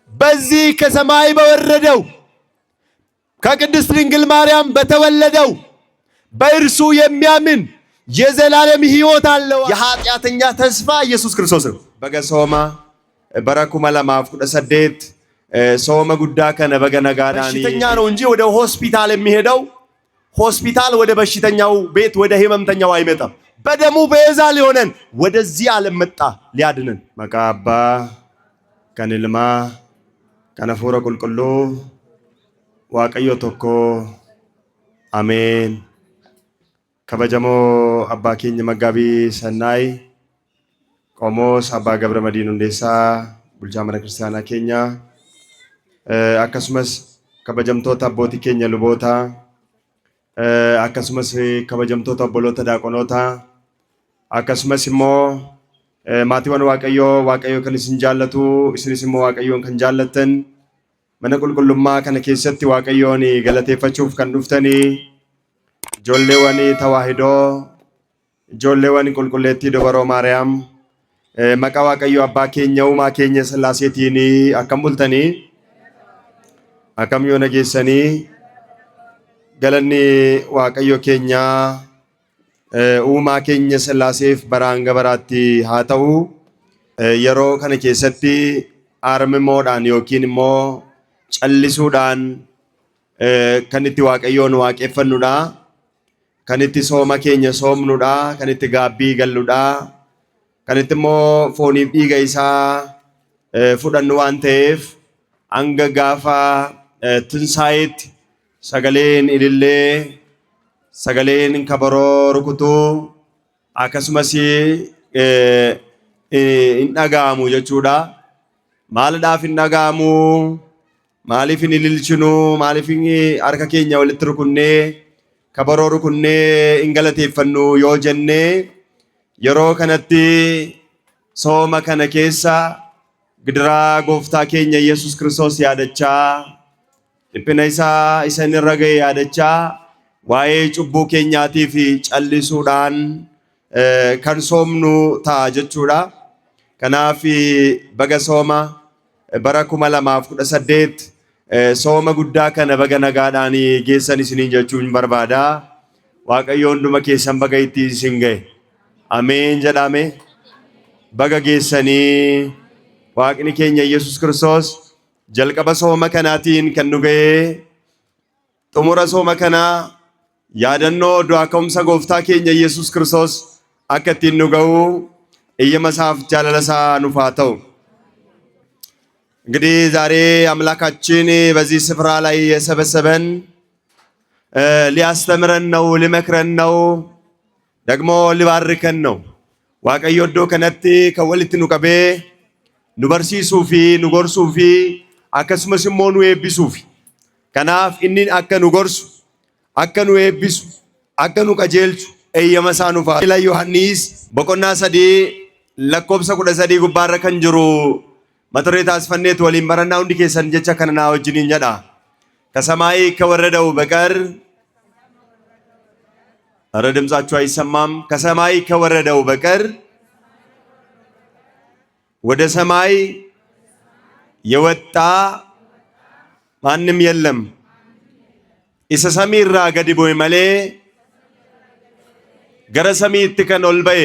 በዚህ ከሰማይ በወረደው ከቅድስት ድንግል ማርያም በተወለደው በእርሱ የሚያምን የዘላለም ሕይወት አለው። የኃጢአተኛ ተስፋ ኢየሱስ ክርስቶስ ነው። በገሶማ በረኩመ ለማፍ ቁደሰዴት ሶመ ጉዳ ከነ በገነጋዳኒ በሽተኛ ነው እንጂ ወደ ሆስፒታል የሚሄደው ሆስፒታል ወደ በሽተኛው ቤት ወደ ህመምተኛው አይመጣም። በደሙ ቤዛ ሊሆነን ወደዚህ ዓለም መጣ ሊያድነን። መቃባ ከንልማ ከነፎረ ቁልቁሉ ዋቀዮ ቶኮ አሜን። ከበጀሞ አባ ኬኝ መጋቢ ሰናይ ቆሞስ አባ ገብረ መዲኑ እንዴሳ ቡልቻ መነ ክርስቲያና ኬኛ akkasumas kabajamtoota abbootii keenya luboota akkasumas kabajamtoota obboloota daaqonoota akkasumas immoo maatiiwwan waaqayyoo kan isin jaallatu isinis immoo waaqayyoon kan jaallattan mana qulqullummaa kana keessatti waaqayyoon galateeffachuuf kan dhuftanii ijoolleewwan tawaahidoo ijoolleewwan qulqulleettii dubaroo maariyaam maqaa waaqayyoo abbaa keenya uumaa keenya sillaaseetiin akkam bultanii akkam yoo nageessanii galanni waaqayyo keenya uumaa keenya sillaaseef baraan gabaraatti haa ta'u. Yeroo kana keessatti aarmimoodhaan yookiin immoo callisuudhaan kan itti waaqayyoon waaqeffannudha, kan itti sooma keenya soomnudha, kan itti gaabbii galludha, kan itti immoo fooniif dhiiga isaa fudhannu waan ta'eef hanga gaafa ትንሣኤት ሰገሌን ኢልሌ ሰገሌን ከበሮ ሩኩቱ አከሱመሲ ኢንዳጋሙ ጀቹዳ ማልዳፍ ኢንዳጋሙ ማሊፍን ኢልልችኑ ማሊፍን አርከ ኬኛ ወልት ሩኩኔ ከበሮ ሩኩኔ ኢንገለቴፈኑ ዮ ጀኔ የሮ ከነቲ ሶመ ከነ ኬሳ ግድራ ጎፍታ ኬኛ ኢየሱስ ክርስቶስ ያደቻ dhiphina isaa isin irra ga'e yaadachaa waa'ee cubbuu keenyaatiif callisuudhaan kan soomnu ta'a jechuudha. Kanaaf baga sooma bara 2018 sooma guddaa kana baga nagaadhaan geessan isiniin jechuun barbaada. Waaqayyo hunduma keessan baga itti isin ga'e ameen jedhame. Baga geessanii waaqni keenya Yesuus Kiristoos jalqaba sooma kanaatiin kan nu ga'e xumura sooma kanaa yaadannoo du'aa ka'umsa gooftaa keenya Yesuus Kiristoos akka ittiin nu ga'u eeyyama isaaf jaalala isaa nuuf haa ta'u። እንግዲህ ዛሬ አምላካችን በዚህ ስፍራ ላይ የሰበሰበን ሊያስተምረን ነው፣ ሊመክረን ነው፣ ደግሞ ሊባርከን ነው። waaqayyo iddoo kanatti kan walitti nu qabee nu barsiisuu fi nu gorsuu fi akkasumas immoo nu eebbisuuf. Kanaaf inni akka nu gorsu, akka nu eebbisu, akka nu qajeelchu eeyyama isaa nuuf haa ta'u. Yohannis boqonnaa 3 lakkoobsa 13 gubbaarra kan jiru mata duree taasifannee waliin barannaa hundi keessan jecha kana naa wajjiniin jedha. ከሰማይ ከወረደው በቀር ኧረ ድምጻችሁ አይሰማም። ከሰማይ ከወረደው በቀር ወደ ሰማይ የወጣ ማንም የለም። ኢሰ ሰሚራ ገዲ ቦይ መሌ ገረ ሰሚት ከን ኦል በኤ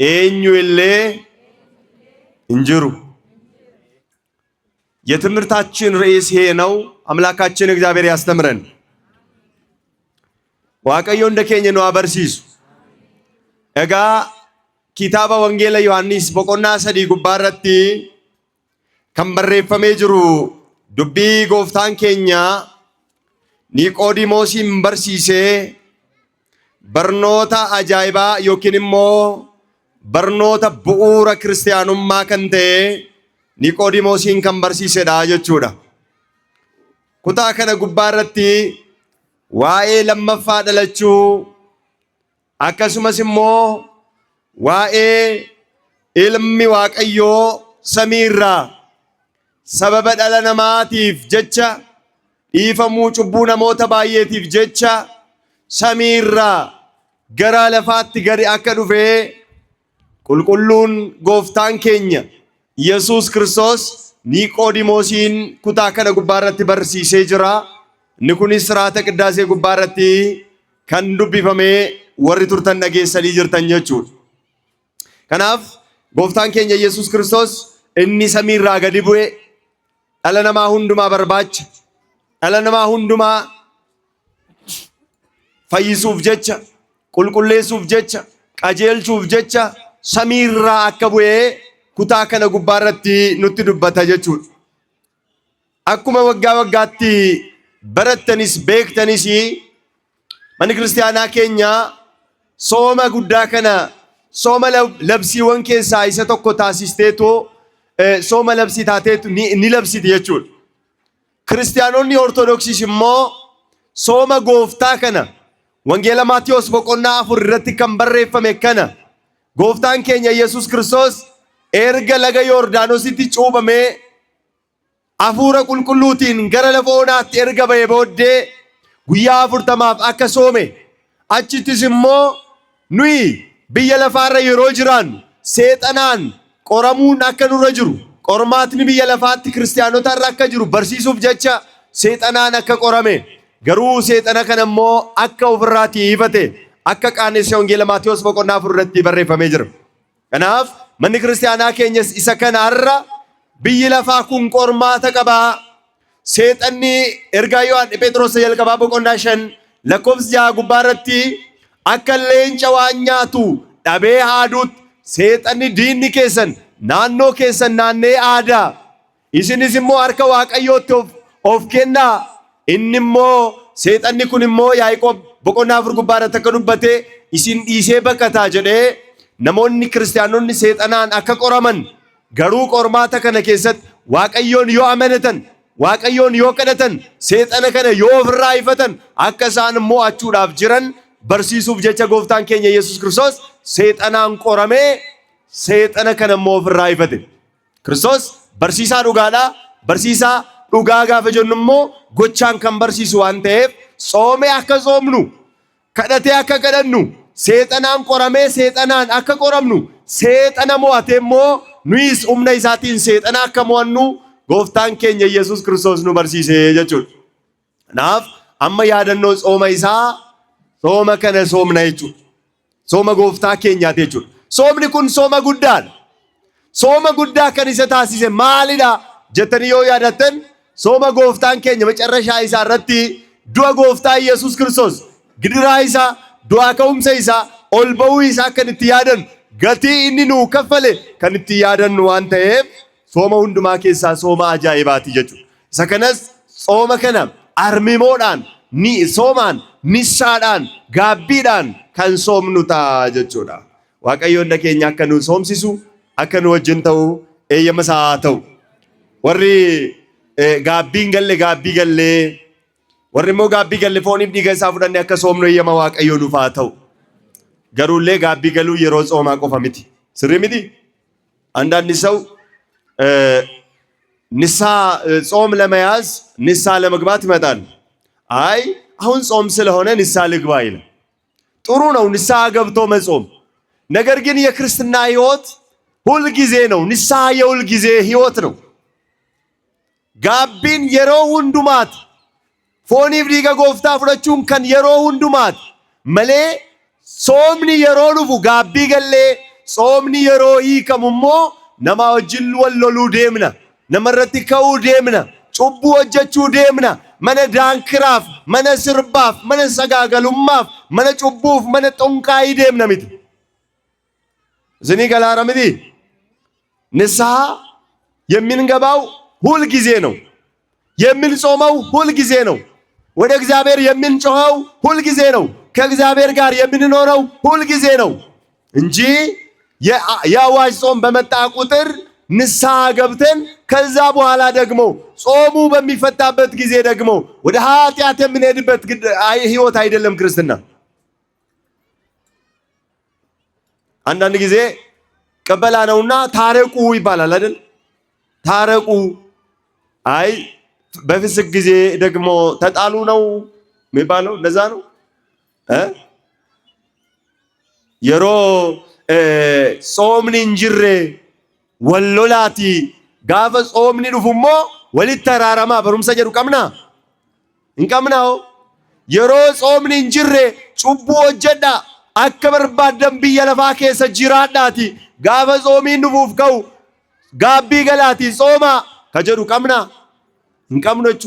ኤኙ ኢሌ እንጅሩ። የትምህርታችን ርዕስ ይሄ ነው። አምላካችን እግዚአብሔር ያስተምረን። waaqayyo hunda keenya nu abarsiisu. Egaa kitaaba wangeela Yohannis boqonnaa 3 gubbaarratti kan barreeffamee jiru dubbii gooftaan keenya Niqoodimoosiin barsiisee barnoota ajaa'ibaa yookiin immoo barnoota bu'uura kiristaanummaa kan ta'e Niqoodimoosiin kan barsiisedha jechuudha. Kutaa kana gubbaarratti waa'ee lammaffaa dhalachuu akkasumas immoo waa'ee ilmi waaqayyoo samiirraa sababa dhala namaatiif jecha dhiifamuu cubbuu namoota baay'eetiif jecha samiirraa gara lafaatti gadi akka dhufee qulqulluun gooftaan keenya ኢየሱስ ክርስቶስ ኒቆዲሞሲን ኩታ ከነ ጉባራት በርሲሴ ጅራ ንኩኒ ስርዓተ ቅዳሴ ጉባራት kan dubbifame warri turtan dhageessanii jirtan jechuudha. Kanaaf gooftaan keenya Yesuus Kiristoos inni samiirraa gadi bu'e dhala namaa hundumaa barbaacha, dhala namaa hundumaa fayyisuuf jecha, qulqulleessuuf jecha, qajeelchuuf jecha samiirraa akka bu'e kutaa kana gubbaarratti nutti dubbata jechuudha. Akkuma waggaa waggaatti barattanis beektanis Mani Kiristaanaa keenya sooma guddaa kana sooma labsiiwwan keessaa isa tokko taasisteetoo sooma labsii taateetu ni labsiti jechuudha. Kiristaanonni Ortodoksiis immoo sooma gooftaa kana wangeela Maatiyos boqonnaa 4 irratti kan barreeffame kana gooftaan keenya Yesuus Kiristoos erga laga Yordaanositti cuuphamee hafuura qulqulluutiin gara lafa onaatti erga ba'ee booddee guyyaa 40 akka soome achittis immoo nuyi biyya lafaarra yeroo jiraannu seexanaan qoramuun akka nurra jiru qormaatni biyya lafaatti kiristaanotarra akka jiru barsiisuuf jecha seexanaan akka qorame garuu seexana kana immoo akka ofirraatti hiifate akka qaanessa wangeela Maatiyos boqonnaa 4 irratti barreeffamee jira. Kanaaf manni kiristaanaa keenyas isa kanarra biyyi lafaa kun qormaata qabaa. Seexanni ergaa Yohaannis Phexros jalqabaa boqonnaa 5 lakkoofsa 6 gubbaarratti akka leenca waan nyaatu dhabee haaduutti seexanni diinni keessan naannoo keessan naannee aadaa isinis immoo harka Waaqayyootti of kennaa inni immoo seexanni kun immoo Yaaqoob boqonnaa 4 gubbaarratti akka dubbate isin dhiisee baqataa jedhee namoonni kiristaanonni seexanaan akka qoraman garuu qormaata kana keessatti Waaqayyoon yoo amanatan Waaqayyoon yoo kadhatan seexana kana yoo ofirraa ifatan akka isaan mo'achuudhaaf jiran barsiisuuf jecha gooftaan keenya Yesuus Kiristoos seexanaan qoramee seexana kana immoo ofirraa ifate. Kiristoos barsiisaa dhugaadhaa. Barsiisaa dhugaa gaafa jennu immoo gochaan kan barsiisu waan ta'eef soomee akka soomnu kadhatee akka kadhannu seexanaan qoramee seexanaan akka qoramnu seexana mo'atee immoo nuyis humna isaatiin seexana akka mo'annu gooftaan keenya Yesuus Kiristoos nu barsiisee jechuudha. Kanaaf amma yaadannoo sooma isaa sooma kana soomna jechuudha. Sooma gooftaa keenyaati jechuudha. Soomni kun sooma guddaadha. Sooma guddaa kan isa taasise maalidha jettanii yoo yaadattan sooma gooftaan keenya macarrashaa isaa irratti du'a gooftaa Yesuus Kiristoos gidiraa isaa du'aa ka'umsa isaa ol ba'uu isaa kan itti yaadan gatii inni nuu kaffale kan itti yaadannu waan ta'eef sooma hundumaa keessaa sooma ajaa'ibaati jechuudha. Isa kanas sooma kana armimoodhaan soomaan nissaadhaan gaabbiidhaan kan soomnu ta'a jechuudha. Waaqayyoon keenya akka nu soomsisu akka nu wajjin ta'u eeyyama isaa ta'u. Warri gaabbiin galle gaabbii gallee warri immoo gaabbii galle fooniif dhiiga isaa fudhanne akka soomnu eeyyama Waaqayyoo nuuf haa ta'u. Garuullee gaabbii galuu yeroo soomaa qofa miti. Sirrii miti? Andaanni ሰው ንስሐ ጾም ለመያዝ ንስሐ ለመግባት ይመጣል። አይ አሁን ጾም ስለሆነ ንስሐ ልግባ ይላል። ጥሩ ነው ንስሐ ገብቶ መጾም። ነገር ግን የክርስትና ሕይወት ሁል ጊዜ ነው። ንስሐ የሁል ጊዜ ሕይወት ነው። ጋቢን የሮ ሁንዱማት ፎኒፍ ዲጋ ጎፍታ ፍረቹን ከን የሮ ሁንዱማት መሌ ጾምኒ የሮ ዱፉ ጋቢ ገሌ ጾምኒ የሮ ይከሙሞ nama wajjin walloluu deemna namarratti ka'uu deemna cubbuu hojjechuu deemna mana daankiraaf mana sirbaaf mana sagaagalummaaf mana cubbuuf mana xonqaayii deemna miti isinii galaara miti ንስሐ የምንገባው ሁል ጊዜ ነው የምንጾመው ሁል ጊዜ ነው ወደ እግዚአብሔር የምንጮኸው ሁል ጊዜ ነው ከእግዚአብሔር ጋር የምንኖረው ሁል ጊዜ ነው እንጂ የአዋጅ ጾም በመጣ ቁጥር ንስሐ ገብተን ከዛ በኋላ ደግሞ ጾሙ በሚፈታበት ጊዜ ደግሞ ወደ ኃጢአት የምንሄድበት ሕይወት አይደለም ክርስትና። አንዳንድ ጊዜ ቀበላ ነውና ታረቁ ይባላል አይደል? ታረቁ አይ በፍስክ ጊዜ ደግሞ ተጣሉ ነው የሚባለው እንደዛ ነው የሮ ጾምን እንጅሬ ወሎላቲ ጋፈ ጾምኒ ዱፉሞ ወሊተራራማ በሩምሰ ጀዱ ቀምና እንቀምናው የሮ ጾምኒ እንጅሬ ጩቡ ወጀዳ አከበርባደም ቢየለፋ ከሰ ጅራዳቲ ጋፈ ጾሚን ዱፉፍ ከው ጋቢ ገላቲ ጾማ ከጀዱ ቀምና እንቀምኖቹ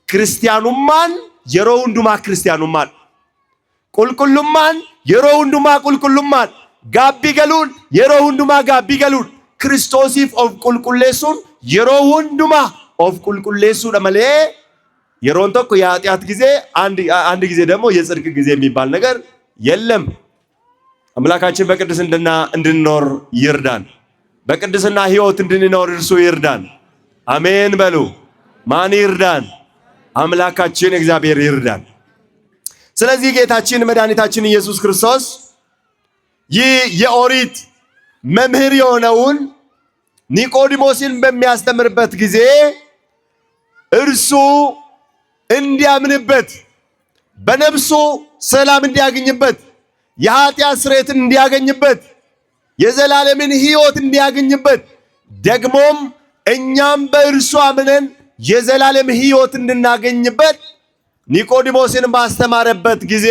ክርስቲያኑማን የሮ ሁንዱማ ክርስቲያኑማን ቁልቁሉማን የሮ ሁንዱማ ቁልቁሉማን ጋቢ ገሉን የሮ ሁንዱማ ጋቢ ገሉን ክርስቶሲፍ ኦፍ ቁልቁሌሱን የሮ ሁንዱማ ኦፍ ቁልቁሌሱ ለማለ የሮን ተኮ የኃጢአት ጊዜ አንድ ጊዜ ደግሞ የጽድቅ ጊዜ የሚባል ነገር የለም። አምላካችን በቅድስና እንድንኖር ይርዳን። በቅድስና ሕይወት እንድንኖር እርሱ ይርዳን። አሜን በሉ። ማን ይርዳን? አምላካችን እግዚአብሔር ይርዳን። ስለዚህ ጌታችን መድኃኒታችን ኢየሱስ ክርስቶስ ይህ የኦሪት መምህር የሆነውን ኒቆዲሞስን በሚያስተምርበት ጊዜ እርሱ እንዲያምንበት በነፍሱ ሰላም እንዲያገኝበት የኃጢአት ስርየትን እንዲያገኝበት የዘላለምን ሕይወት እንዲያገኝበት ደግሞም እኛም በእርሱ አምነን የዘላለም ሕይወት እንድናገኝበት ኒቆዲሞስን ባስተማረበት ጊዜ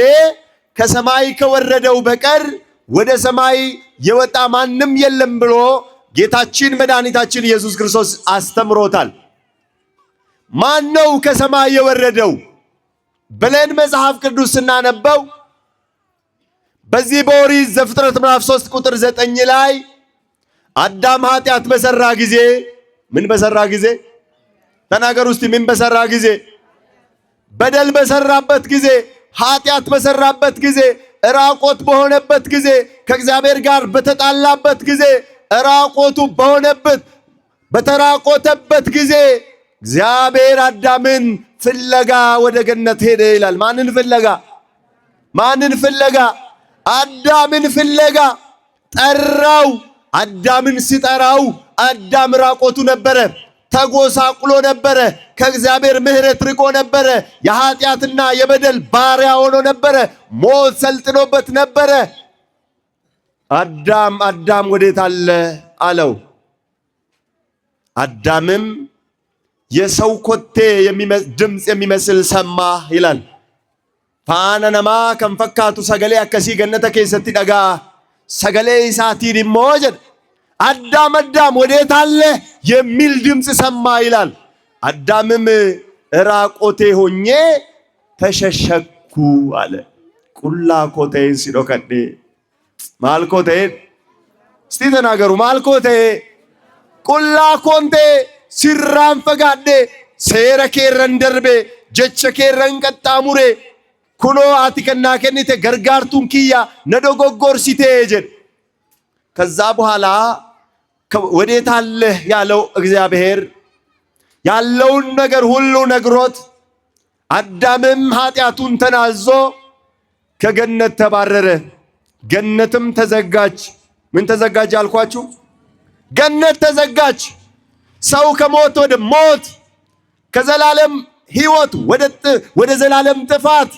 ከሰማይ ከወረደው በቀር ወደ ሰማይ የወጣ ማንም የለም ብሎ ጌታችን መድኃኒታችን ኢየሱስ ክርስቶስ አስተምሮታል። ማን ነው ከሰማይ የወረደው ብለን መጽሐፍ ቅዱስ ስናነበው በዚህ በኦሪት ዘፍጥረት ምዕራፍ 3 ቁጥር 9 ላይ አዳም ኃጢአት በሰራ ጊዜ ምን በሰራ ጊዜ ተናገሩ እስቲ ምን በሰራ ጊዜ በደል በሰራበት ጊዜ ኃጢአት በሰራበት ጊዜ ራቆት በሆነበት ጊዜ ከእግዚአብሔር ጋር በተጣላበት ጊዜ ራቆቱ በሆነበት በተራቆተበት ጊዜ እግዚአብሔር አዳምን ፍለጋ ወደ ገነት ሄደ ይላል። ማንን ፍለጋ? ማንን ፍለጋ? አዳምን ፍለጋ ጠራው። አዳምን ሲጠራው አዳም ራቆቱ ነበረ፣ ተጎሳቁሎ ነበረ፣ ከእግዚአብሔር ምሕረት ርቆ ነበረ፣ የኃጢአትና የበደል ባሪያ ሆኖ ነበረ፣ ሞት ሰልጥኖበት ነበረ። አዳም ወዴት አለ አለው። አዳምም የሰው ኮቴ ድምፅ የሚመስል ሰማ ይላል። ፋና ነማ ከንፈካቱ ሰገሌ አከሲ ገነተ ኬሰቲ ደጋ ሰገሌ ኢሳቲ ዲሞ ጀድ አዳም ወዴት አለ የሚል ድምፅ ሰማ ይላል። አዳምም ራቆቴ ሆኜ ተሸሸኩ አለ። ቁላ ኮቴን ሲዶከዴ ማልኮቴ እስቲ ተናገሩ። ማልኮቴ ቁላ ኮንቴ ሲራን ፈጋዴ ሴረ ኬረን ደርቤ ጀቸ ኬረን ቀጣሙሬ ኩኖ አቲ ከና ከኒቴ ገርጋርቱን ኪያ ነዶጎጎርሲቴ ጀድ ከዛ በኋላ ወዴት አለ ያለው እግዚአብሔር ያለውን ነገር ሁሉ ነግሮት አዳምም ኃጢአቱን ተናዞ ከገነት ተባረረ። ገነትም ተዘጋች። ምን ተዘጋጅ አልኳችሁ? ገነት ተዘጋች። ሰው ከሞት ወደ ሞት ከዘላለም ሕይወት ወደ ዘላለም ጥፋት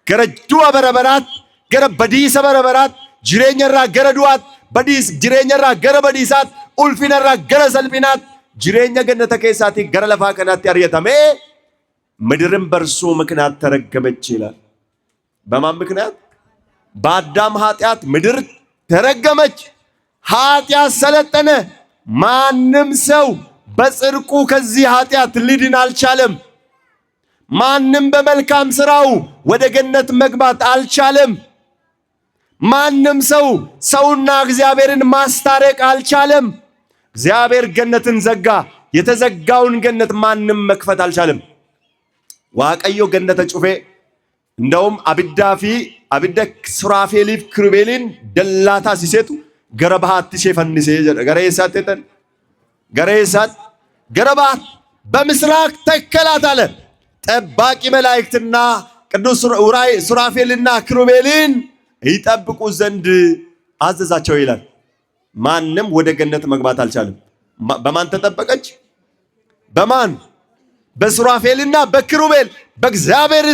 ገረዱ በረበራት ገረበዲስ በረበራት ጅሬኛራ ገረዱአት በዲስ ጅሬኛራ ገረበዲሳት ኡልፊነራ ገረሰልቢናት ጅሬኛ ገነተ ከሳቲ ገረለፋ ከናት ያርየተሜ ምድርም በርሱ ምክንያት ተረገመች ይላል። በማን ምክንያት? በአዳም ኃጢአት ምድር ተረገመች። ኃጢአት ሰለጠነ። ማንም ሰው በጽድቁ ከዚህ ኃጢአት ሊድን አልቻለም። ማንም በመልካም ስራው ወደ ገነት መግባት አልቻለም። ማንም ሰው ሰውና እግዚአብሔርን ማስታረቅ አልቻለም። እግዚአብሔር ገነትን ዘጋ። የተዘጋውን ገነት ማንም መክፈት አልቻለም። ዋቀዮ ገነተ ጩፌ እንደውም አብደ ሱራፌሊፍ ክሩቤሊን ደላታ ሲሴቱ ገረባሃት ሲፈንሴ ገረይሳተን ገረይሳት ገረባት በምስራቅ ተከላት አለ። ጠባቂ መላእክትና ቅዱስ ሱራፌልና ክሩቤልን ይጠብቁ ዘንድ አዘዛቸው ይላል። ማንም ወደ ገነት መግባት አልቻለም። በማን ተጠበቀች? በማን? በሱራፌልና በክሩቤል በእግዚአብሔር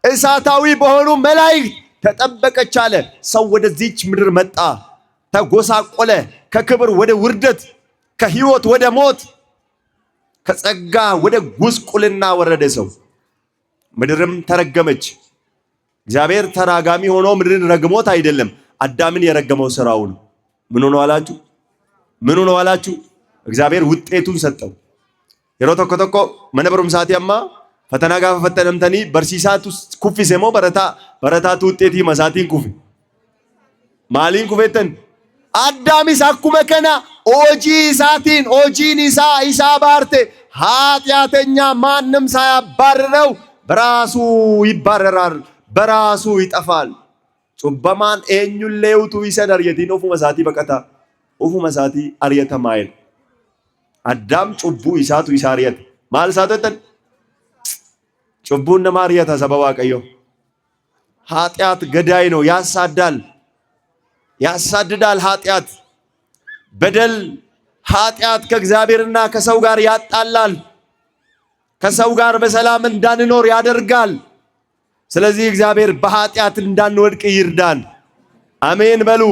እሳታዊ በሆኑ መላእክት ተጠበቀች አለ። ሰው ወደዚች ምድር መጣ። ተጎሳቆለ። ከክብር ወደ ውርደት፣ ከሕይወት ወደ ሞት፣ ከጸጋ ወደ ጉስቁልና ወረደ ሰው። ምድርም ተረገመች። እግዚአብሔር ተራጋሚ ሆኖ ምድርን ረግሞት አይደለም፣ አዳምን የረገመው ስራው ነው። ምን ሆነ አላችሁ? ምን ሆነ አላችሁ? እግዚአብሔር ውጤቱን ሰጠው። የሮ ተኮ ተኮ መነበሩም ሳቲያማ ፈተና ጋር ፈተነምተኒ በርሲሳቱ ኩፊሴሞ በረታቱ ውጤት መሳቲን ኩፊ ማሊን ኩፌተን አዳሚስ አኩመ ከና ኦጂ ሳቲን ኦጂን ኢሳ ባርቴ ኃጢአተኛ ማንም ሳያባርረው በራሱ ይባረራል፣ በራሱ ይጠፋል። ጩበማን ኤኙን ለውቱ ይሰደር የቲን ኦፉ መሳቲ በቀታ ኦፉ መሳቲ አርየተ ማይል አዳም ጩቡ ኢሳቱ ኢሳሪየት ማል ሳተተን ጩቡን ማርየታ ሰበባ ቀዮ ኃጢአት ገዳይ ነው። ያሳድዳል። ኃጢአት በደል ኃጢአት ከእግዚአብሔርና ከሰው ጋር ያጣላል። ከሰው ጋር በሰላም እንዳንኖር ያደርጋል። ስለዚህ እግዚአብሔር በኃጢአት እንዳንወድቅ ይርዳን። አሜን በሉ።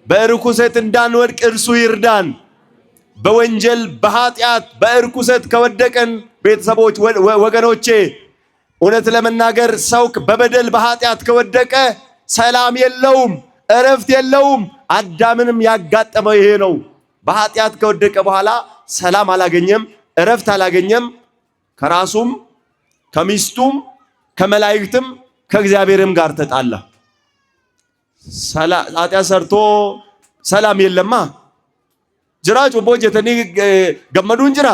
በርኩሰት እንዳንወድቅ እርሱ ይርዳን። በወንጀል በኃጢአት በርኩሰት ከወደቀን ቤተሰቦች ወገኖቼ እውነት ለመናገር ሰው በበደል በኃጢአት ከወደቀ ሰላም የለውም፣ እረፍት የለውም። አዳምንም ያጋጠመው ይሄ ነው። በኃጢአት ከወደቀ በኋላ ሰላም አላገኘም፣ እረፍት አላገኘም። ከራሱም ከሚስቱም ከመላእክትም ከእግዚአብሔርም ጋር ተጣላ። ኃጢአት ሰርቶ ሰላም የለማ ጅራ ጩቦ ጀተኒ ገመዱን ጅራ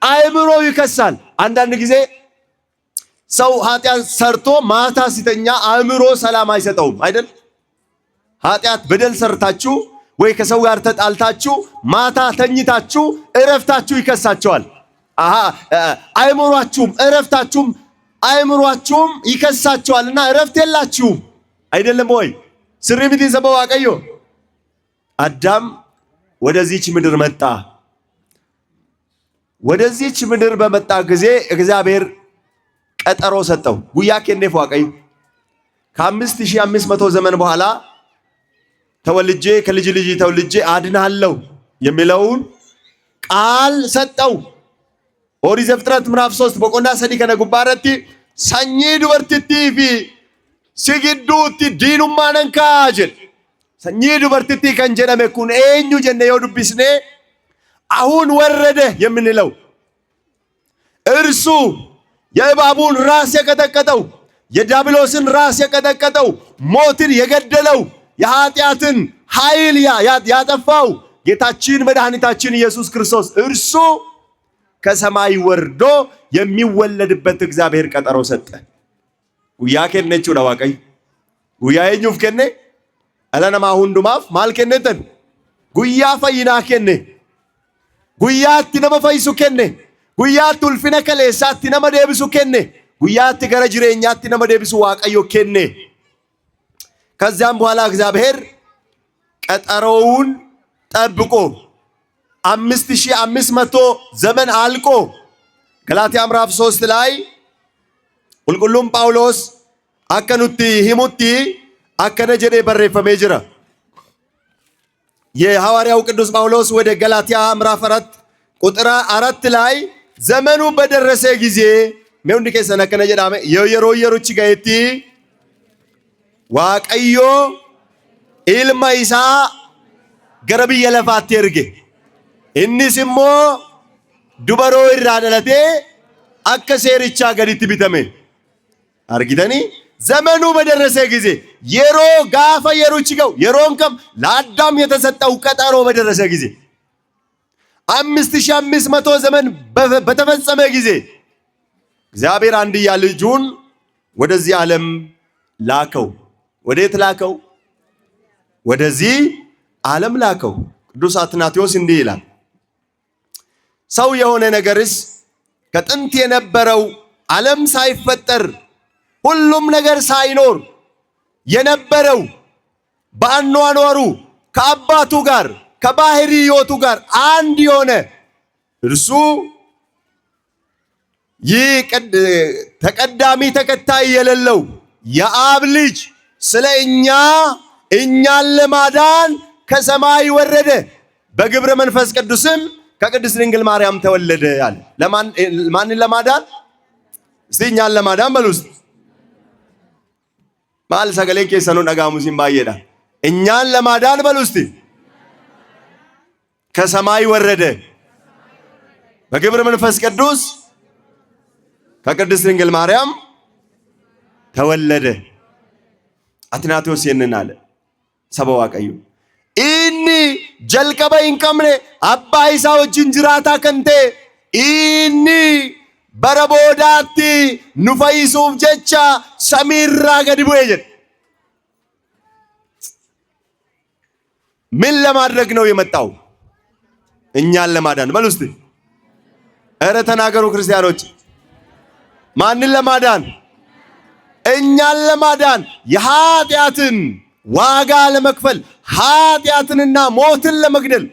አእምሮ ይከሳል። አንዳንድ ጊዜ ሰው ኃጢአት ሰርቶ ማታ ሲተኛ አእምሮ ሰላም አይሰጠውም አይደል? ኃጢአት በደል ሰርታችሁ ወይ ከሰው ጋር ተጣልታችሁ ማታ ተኝታችሁ እረፍታችሁ ይከሳቸዋል። አእምሯችሁም እረፍታችሁም አእምሯችሁም ይከሳቸዋልና እረፍት የላችሁም አይደለም ወይ? ስሪምቲ ሰበው አቀዮ አዳም ወደዚች ምድር መጣ። ወደዚች ምድር በመጣ ጊዜ እግዚአብሔር ቀጠሮ ሰጠው። ጉያ ከነፈ ዋቀይ ከ5500 ዘመን በኋላ ተወልጄ ከልጅ ልጅ ተወልጄ አድናለሁ የሚለውን ቃል ሰጠው። ኦሪት ዘፍጥረት ምዕራፍ 3 በቆንዳ ሰዲ ከነጉባረቲ ሰኚ ዱበርቲቲ ፊ ሲግዱቲ ዲኑማነን ካጀል ሰኚ ዱበርቲቲ ከንጀነመ ኩን ኤኙ ጀነ የዱብስኔ አሁን ወረደ የምንለው እርሱ የእባቡን ራስ የቀጠቀጠው የዲያብሎስን ራስ የቀጠቀጠው ሞትን የገደለው የኃጢአትን ኃይል ያጠፋው ጌታችን መድኃኒታችን ኢየሱስ ክርስቶስ እርሱ ከሰማይ ወርዶ የሚወለድበት እግዚአብሔር ቀጠሮ ሰጠ። ጉያ ከነቹ ለዋቀይ ጉያ የኙፍ ከነ አለነማ ሁንዱማፍ ማል ከነተን ጉያ ፈይና ከነ ጉያት ነመ ፈይሱ ከነ ጉያት ኡልፊነ ከሌሳት ነመ ደብሱ ከነ ጉያት ገረ ጅሬኛት ነመ ደብሱ ዋቀዮ ከነ። ከዚያም በኋላ እግዚአብሔር ቀጠሮውን ጠብቆ 5500 ዘመን አልቆ ገላትያ ምዕራፍ 3 ላይ ቁልቁሉም ጳውሎስ አከኑቲ ሂሙቲ አከነ ጀዴ በረፈሜ ጅራ። የሐዋርያው ቅዱስ ጳውሎስ ወደ ገላትያ ምዕራፍ 4 ቁጥር 4 ላይ ዘመኑ በደረሰ ጊዜ ሜውንዲ ከሰነ ከነ ጀዳመ የሮየሮች ጋይቲ ዋቀዮ ኢልማ ኢሳ ገረብ የለፋት ይርገ እንስሞ ዱበሮ ይራደለቴ አከሰሪቻ ገዲት ቢተሜ አርጊተኒ ዘመኑ በደረሰ ጊዜ የሮ ጋፈ የሩች ገው የሮንከም ለአዳም የተሰጠው ቀጠሮ በደረሰ ጊዜ 5500 ዘመን በተፈጸመ ጊዜ እግዚአብሔር አንድያ ልጁን ወደዚህ ዓለም ላከው። ወዴት ላከው? ወደዚህ ዓለም ላከው። ቅዱስ አትናቴዎስ እንዲህ ይላል፣ ሰው የሆነ ነገርስ ከጥንት የነበረው ዓለም ሳይፈጠር ሁሉም ነገር ሳይኖር የነበረው በአኗኗሩ ከአባቱ ጋር ከባህሪ ሕይወቱ ጋር አንድ የሆነ እርሱ ይህ ተቀዳሚ ተከታይ የሌለው የአብ ልጅ ስለ እኛን ለማዳን ከሰማይ ወረደ፣ በግብረ መንፈስ ቅዱስም ከቅድስት ድንግል ማርያም ተወለደ አለ። ማንን ለማዳን? እስቲ እኛን ለማዳን በሉ። እስቲ ማል ሰገሌ ከሰኑ ደጋሙ ሲምባየዳ እኛን ለማዳን በሉ። እስቲ ከሰማይ ወረደ፣ በግብረ መንፈስ ቅዱስ ከቅድስት ድንግል ማርያም ተወለደ። አትናቴዎስ ይህንን አለ። ሰበዋ ቀዩ ኢኒ ጀልቀበ ኢንቀምኔ አባ ኢሳ ወጅን ጅራታ ከንቴ ኢኒ በረቦዳቲ ኑፈይሱፍ ጀቻ ሰሚራ ገድ ቡኤ ጀደ። ምን ለማድረግ ነው የመጣው? እኛን ለማዳን በሉ እስቲ። ኧረ ተናገሩ ክርስቲያኖች። ማንን ለማዳን? እኛን ለማዳን የኃጢአትን ዋጋ ለመክፈል ኃጢአትንና ሞትን ለመግደል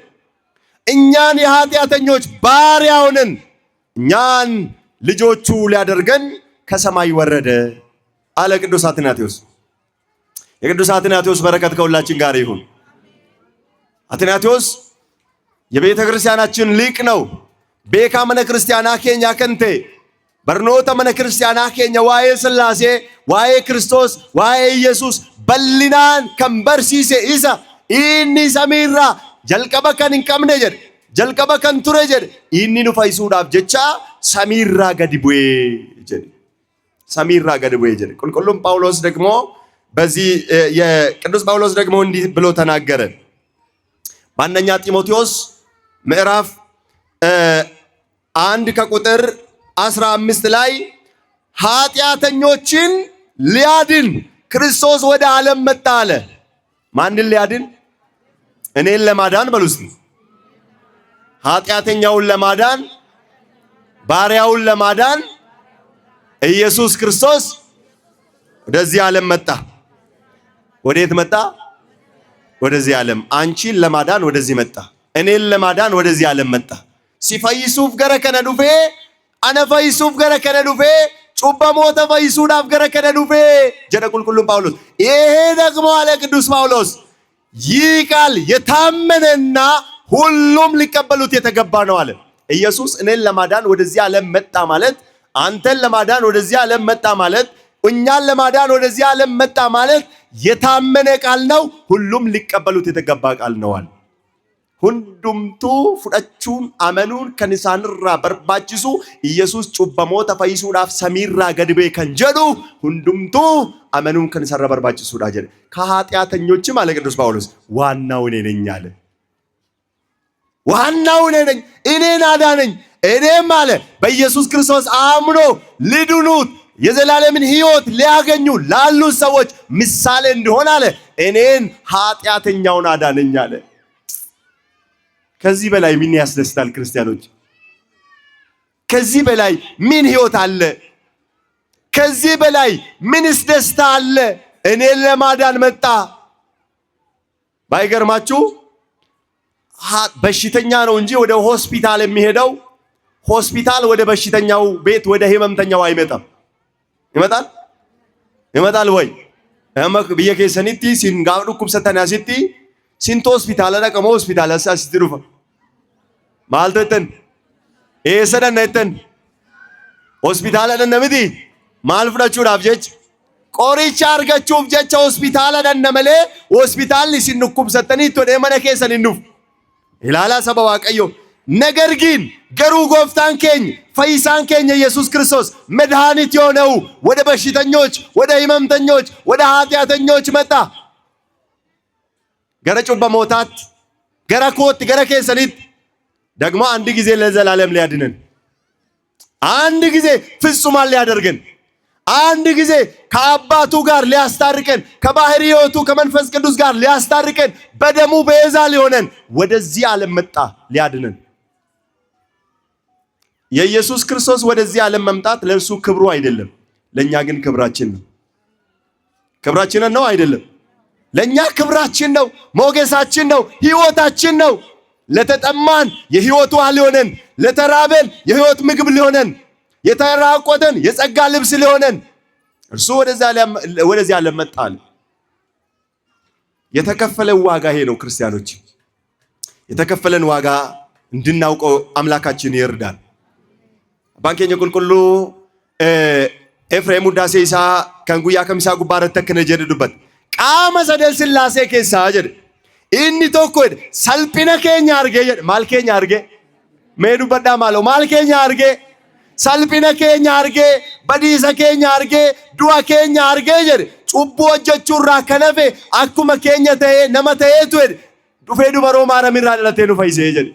እኛን የኃጢአተኞች ባሪያ ሆነን እኛን ልጆቹ ሊያደርገን ከሰማይ ወረደ አለ ቅዱስ አትናቴዎስ። የቅዱስ አትናቴዎስ በረከት ከሁላችን ጋር ይሁን። አትናቴዎስ የቤተ ክርስቲያናችን ሊቅ ነው። ቤካ መነ ክርስቲያና ኬኛ ከንቴ በርኖተ መነ ክርስቲያና ኬኛ ዋዬ ሥላሴ ዋዬ ክርስቶስ ዋዬ ኢየሱስ በሊናን ከንበርሲሴ ኢሳ ኢኒ ሰሚራ ጀልቀበ ከን እንቀምኔ ጀደ ጀልቀበ ከን ቱሬ ጀደ ኢኒ ኑፈይሱዳፍ ጀቻ ሰሚራ ገድ ቡኤ ጀደ ሰሚራ ገድ ቡኤ ጀደ። ቁልቁሉም ጳውሎስ ደግሞ በዚህ የቅዱስ ጳውሎስ ደግሞ እንዲህ ብሎ ተናገረ። በአንደኛ ጢሞቴዎስ ምዕራፍ 1 ከቁጥር 15 ላይ ኃጢአተኞችን ሊያድን ክርስቶስ ወደ ዓለም መጣ አለ። ማንን ሊያድን? እኔን ለማዳን በሉ እስቲ። ኃጢአተኛውን ለማዳን ባሪያውን ለማዳን ኢየሱስ ክርስቶስ ወደዚህ ዓለም መጣ። ወዴት መጣ? ወደዚህ ዓለም። አንቺን ለማዳን ወደዚህ መጣ። እኔን ለማዳን ወደዚህ ዓለም መጣ። ሲፈይሱፍ ገረ ከነ ዱፌ አነ ፈይሱፍ ገረ ከነ ዱፌ ጩበሞተ ፈይሱዳፍ ገረ ከነ ዱፌ ጀደ ቁልቁሉም ጳውሎስ። ይሄ ደግሞ አለ ቅዱስ ጳውሎስ ይህ ቃል የታመነና ሁሉም ሊቀበሉት የተገባ ነው አለ። ኢየሱስ እኔን ለማዳን ወደዚህ ዓለም መጣ ማለት፣ አንተን ለማዳን ወደዚህ ዓለም መጣ ማለት፣ እኛን ለማዳን ወደዚህ ዓለም መጣ ማለት የታመነ ቃል ነው። ሁሉም ሊቀበሉት የተገባ ቃል ነው አለ። ሁንዱምቱ ፍዳቹን አመኑን ከንሳንራ በርባችሱ ኢየሱስ ጩበሞተ ፈይሱዳፍ ሰሚራ ገድቤ ከንጀዱ ሁንዱምቱ አመኑን ከንሳንራ በርባችሱዳ ጀደ። ከኃጢአተኞችም አለ ቅዱስ ጳውሎስ ዋናው እኔ ነኝ አለ። ዋናው እኔ ነኝ፣ እኔን አዳነኝ። እኔም አለ በኢየሱስ ክርስቶስ አምኖ ሊድኑት የዘላለምን ሕይወት ሊያገኙ ላሉት ሰዎች ምሳሌ እንዲሆን አለ እኔን ኃጢአተኛውን አዳነኝ አለ። ከዚህ በላይ ምን ያስደስታል ክርስቲያኖች? ከዚህ በላይ ምን ሕይወት አለ? ከዚህ በላይ ምንስ ደስታ አለ? እኔን ለማዳን መጣ። ባይገርማችሁ በሽተኛ ነው እንጂ ወደ ሆስፒታል የሚሄደው ሆስፒታል ወደ በሽተኛው ቤት ወደ ህመምተኛው አይመጣም። ይመጣል? ይመጣል ወይ? በየኬሰኒቲ ሲንጋብዱ ኩብሰተናሲቲ ሲንቶ ሆስፒታል ለቀሞ ሆስፒታል አሳሲቲ ሩፋ ማልተተን ኤሰደነተን ሆስፒታል ለነምዲ ማልፍዳቹዳፍ ጀች ቆሪቻ አርጋቹፍ ጀች ሆስፒታል ለነመለ ሆስፒታል ሲንኩብሰተኒ ቶደ መነ ኬሰኒኑፍ ኢላላ ሰበዋ ቀዮ ነገር ግን ገሩ ጎፍታን ኬኝ ፈይሳን ኬኝ ኢየሱስ ክርስቶስ መድኃኒት የሆነው ወደ በሽተኞች፣ ወደ ህመምተኞች፣ ወደ ኃጢአተኞች መጣ። ገረ ጩበሞታት ገረ ኮት ገረ ኬሰኒት ደግሞ አንድ ጊዜ ለዘላለም ሊያድነን፣ አንድ ጊዜ ፍጹማን ሊያደርገን፣ አንድ ጊዜ ከአባቱ ጋር ሊያስታርቀን፣ ከባህሪ ሕይወቱ ከመንፈስ ቅዱስ ጋር ሊያስታርቀን፣ በደሙ ቤዛ ሊሆነን ወደዚህ ዓለም መጣ ሊያድነን። የኢየሱስ ክርስቶስ ወደዚህ ዓለም መምጣት ለእርሱ ክብሩ አይደለም፣ ለኛ ግን ክብራችን ነው። ክብራችን ነው አይደለም? ለኛ ክብራችን ነው፣ ሞገሳችን ነው፣ ሕይወታችን ነው። ለተጠማን የሕይወት ውሃ ሊሆነን፣ ለተራበን የሕይወት ምግብ ሊሆነን፣ የተራቆተን የጸጋ ልብስ ሊሆነን እርሱ ወደዚህ ዓለም መጣ። የተከፈለው ዋጋ ይሄ ነው። ክርስቲያኖች የተከፈለን ዋጋ እንድናውቀው አምላካችን ይርዳል። ባንኬኛ ቁልቁሉ ኤፍሬም ውዳሴ ኢሳ ከንጉያ ከሚሳ ጉባረት ተከነ ጀድዱበት ቃመ ሰደል ስላሴ ኬሳ ጀድ ኢኒ ቶኮ ሰልጲነ ኬኛ አርጌ ጀድ ማልኬኛ አርጌ ሜዱ በዳ ማለው ማልኬኛ አርጌ ሰልጲነ ኬኛ አርጌ በዲሰ ኬኛ አርጌ ዱአ ኬኛ አርጌ ጀድ ጩቦ ጀቹራ ከነፈ አኩመ ኬኛ ተኤ ነመ ተኤቱ ጀድ ዱፌ ዱበሮ ማረሚራ ደለቴኑ ፈይሴ ጀድ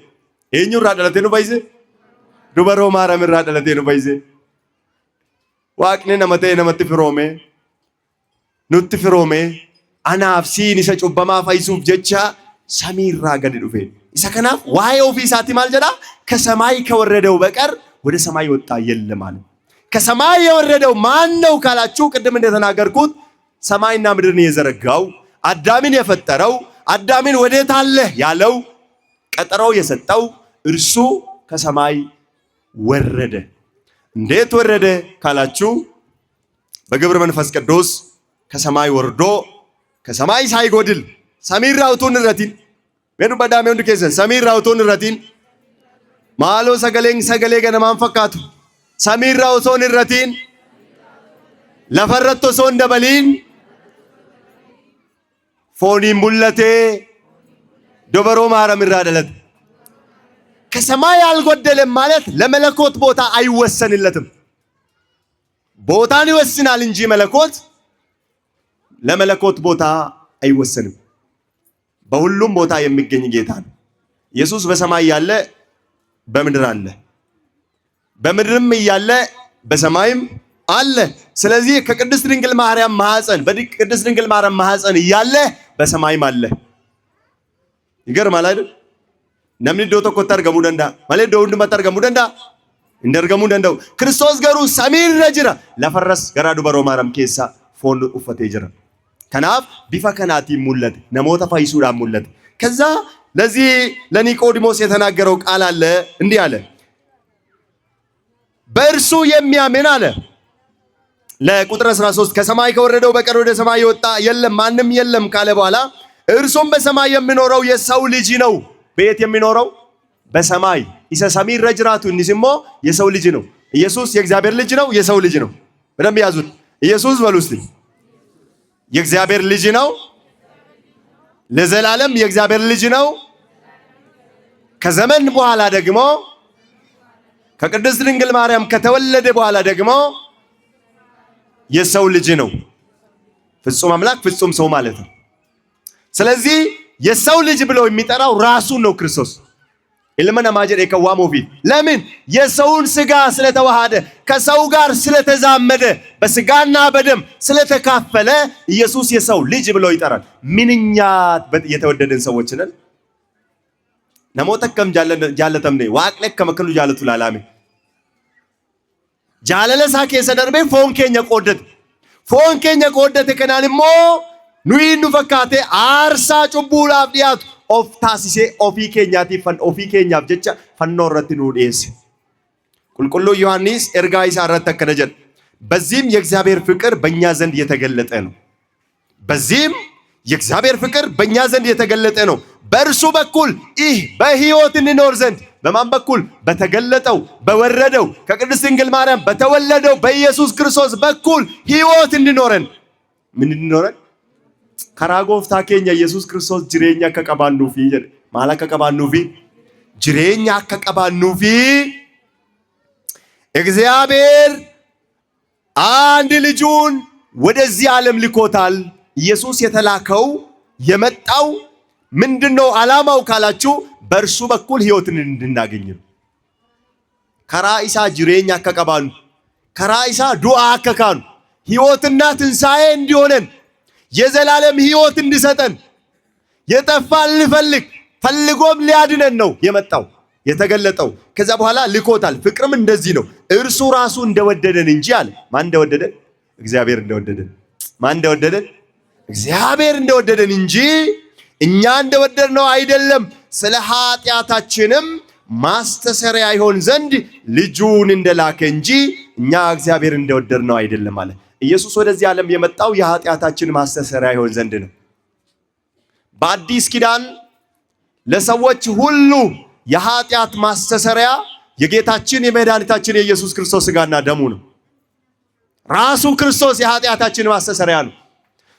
ኤኙራ ደለቴኑ ፈይሴ ዱበሮ ማረሚራ ደለቴኑ ፈይሴ waaqni nama ta'e namatti firoome nutti firoome anaaf siin isa cubbamaa fayyisuuf jecha samiirraa gadi dhufe isa kanaaf waa'ee ofii isaatti maal jedha ከሰማይ ከወረደው በቀር ወደ ሰማይ ወጣ የለም አለ። ከሰማይ የወረደው ማን ነው ካላችሁ ቅድም እንደተናገርኩት ሰማይና ምድርን የዘረጋው አዳምን የፈጠረው አዳምን ወዴት አለ ያለው ቀጠሮ የሰጠው እርሱ ከሰማይ ወረደ። እንዴት ወረደ ካላችሁ በግብረ መንፈስ ቅዱስ ከሰማይ ወርዶ ከሰማይ ሳይጎድል ሰሚራውቱን ረቲን ሜኑ በዳሜ ወንድ ከሰን ሰሚራውቱን ረቲን ማሎ ሰገሌ ገነማን ፈካቱ ሰሚራውቱን ረቲን ለፈረቶ ሰው እንደበሊን ፎኒ ሙለቴ ዶበሮ ማረምራ ደለት ከሰማይ አልጎደለም ማለት ለመለኮት ቦታ አይወሰንለትም። ቦታን ይወስናል እንጂ መለኮት ለመለኮት ቦታ አይወሰንም። በሁሉም ቦታ የሚገኝ ጌታ ነው። ኢየሱስ በሰማይ ያለ በምድር አለ፣ በምድርም እያለ በሰማይም አለ። ስለዚህ ከቅድስት ድንግል ማርያም ማህፀን በቅድስት ድንግል ማርያም ማህፀን እያለ በሰማይም አለ። ይገርማል አይደል? namni iddoo tokkotti argamuu danda'a malee iddoo hundumatti argamuu danda'a hin argamuu danda'u. Kiristoos garuu samiirra jira lafarras garaa dubaroo maariyaam keessa foon uffatee jira. kanaaf bifa kanaatiin mul'ate namoota fayyisuudhaan mul'ate. ከዛ ለዚህ ለኒቆዲሞስ የተናገረው ቃል አለ እንዲህ አለ በእርሱ የሚያምን አለ ለቁጥር 13 ከሰማይ ከወረደው በቀር ወደ ሰማይ የወጣ የለም ማንም የለም ካለ በኋላ እርሱም በሰማይ የሚኖረው የሰው ልጅ ነው። ቤት የሚኖረው በሰማይ ኢሳ ሰሚር ረጅራቱ እንስሞ የሰው ልጅ ነው። ኢየሱስ የእግዚአብሔር ልጅ ነው፣ የሰው ልጅ ነው። በደንብ ያዙት። ኢየሱስ በሉስቲ የእግዚአብሔር ልጅ ነው፣ ለዘላለም የእግዚአብሔር ልጅ ነው። ከዘመን በኋላ ደግሞ ከቅድስት ድንግል ማርያም ከተወለደ በኋላ ደግሞ የሰው ልጅ ነው። ፍጹም አምላክ ፍጹም ሰው ማለት ነው። ስለዚህ የሰው ልጅ ብሎ የሚጠራው ራሱን ነው ክርስቶስ ኢልመና ማጀር የከዋሞ ፊት ለምን የሰውን ስጋ ስለተዋሃደ ከሰው ጋር ስለተዛመደ በስጋና በደም ስለተካፈለ ኢየሱስ የሰው ልጅ ብሎ ይጠራል። ምንኛ የተወደደን ሰዎች ነን። ነሞተከም ጃለተምኔ ዋቅለ ከመከሉ ጃለቱ ላላሜ ጃለለሳ ከሰደርቤ ፎንኬኛ ቆደት ከናንሞ ኑይ ኑፈካቴ አርሳ ጩቡላፍ ዲያቱ ኦፍ ታሲሴ ኦፊ ኬኛቲ ፈን ኦፊ ኬኛፍ ጀቻ ፈኖረት ኑ ዲስ ቁልቁሉ ዮሐንስ ኤርጋይስ አራት ተከነጀን በዚህም የእግዚአብሔር ፍቅር በእኛ ዘንድ የተገለጠ ነው። በዚህም የእግዚአብሔር ፍቅር በእኛ ዘንድ የተገለጠ ነው። በእርሱ በኩል ይህ በሕይወት እንኖር ዘንድ በማን በኩል በተገለጠው በወረደው ከቅድስት ድንግል ማርያም በተወለደው በኢየሱስ ክርስቶስ በኩል ሕይወት እንኖረን ምን እንኖረን ከራጎፍታ ኬኛ ኢየሱስ ክርስቶስ ጅሬኛ ከቀባኑፊ ማላ ከቀባኑፊ ጅሬኛ ከቀባኑፊ እግዚአብሔር አንድ ልጁን ወደዚህ ዓለም ልኮታል። ኢየሱስ የተላከው የመጣው ምንድነው ዓላማው ካላችሁ በእርሱ በኩል ሕይወትን እንድናገኝ ነው። ከራኢሳ ጅሬኛ ከቀባኑ ከራኢሳ ዱዓ ከካኑ ሕይወትና ትንሣኤ እንዲሆነን የዘላለም ሕይወት እንዲሰጠን የጠፋን ሊፈልግ ፈልጎም ሊያድነን ነው የመጣው የተገለጠው። ከዛ በኋላ ልኮታል። ፍቅርም እንደዚህ ነው እርሱ ራሱ እንደወደደን እንጂ አለ። ማን እንደወደደን? እግዚአብሔር እንደወደደን። ማን እንደወደደን? እግዚአብሔር እንደወደደን እንጂ እኛ እንደወደድነው አይደለም። ስለ ኃጢአታችንም ማስተሰሪያ ይሆን ዘንድ ልጁን እንደላከ እንጂ እኛ እግዚአብሔር እንደወደድነው አይደለም አለ። ኢየሱስ ወደዚህ ዓለም የመጣው የኃጢአታችን ማስተሰሪያ ይሆን ዘንድ ነው። በአዲስ ኪዳን ለሰዎች ሁሉ የኃጢአት ማስተሰሪያ የጌታችን የመድኃኒታችን የኢየሱስ ክርስቶስ ሥጋና ደሙ ነው። ራሱ ክርስቶስ የኃጢአታችን ማስተሰሪያ ነው።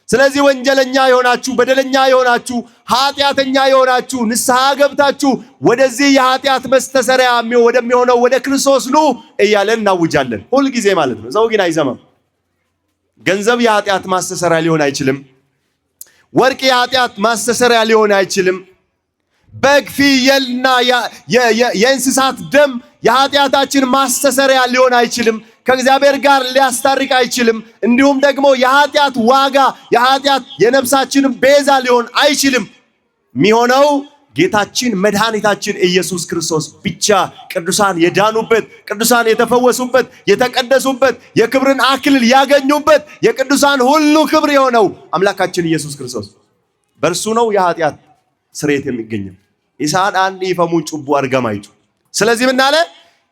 ስለዚህ ወንጀለኛ የሆናችሁ፣ በደለኛ የሆናችሁ፣ ኃጢአተኛ የሆናችሁ ንስሐ ገብታችሁ ወደዚህ የኃጢአት ማስተሰሪያ ወደሚሆነው ወደ ክርስቶስ ኑ እያለን እናውጃለን። ሁል ጊዜ ማለት ነው። ሰው ግን አይሰማም። ገንዘብ የኃጢአት ማስተሰሪያ ሊሆን አይችልም። ወርቅ የኃጢአት ማስተሰሪያ ሊሆን አይችልም። በግ፣ ፍየልና የእንስሳት ደም የኃጢአታችን ማስተሰሪያ ሊሆን አይችልም። ከእግዚአብሔር ጋር ሊያስታርቅ አይችልም። እንዲሁም ደግሞ የኃጢአት ዋጋ የነፍሳችን ቤዛ ሊሆን አይችልም። የሚሆነው ጌታችን መድኃኒታችን ኢየሱስ ክርስቶስ ብቻ። ቅዱሳን የዳኑበት፣ ቅዱሳን የተፈወሱበት፣ የተቀደሱበት፣ የክብርን አክሊል ያገኙበት የቅዱሳን ሁሉ ክብር የሆነው አምላካችን ኢየሱስ ክርስቶስ በእርሱ ነው የኃጢአት ስርየት የሚገኘው። ኢሳን አንድ ይፈሙን ጩቡ አርገማይቱ። ስለዚህ ምን አለ?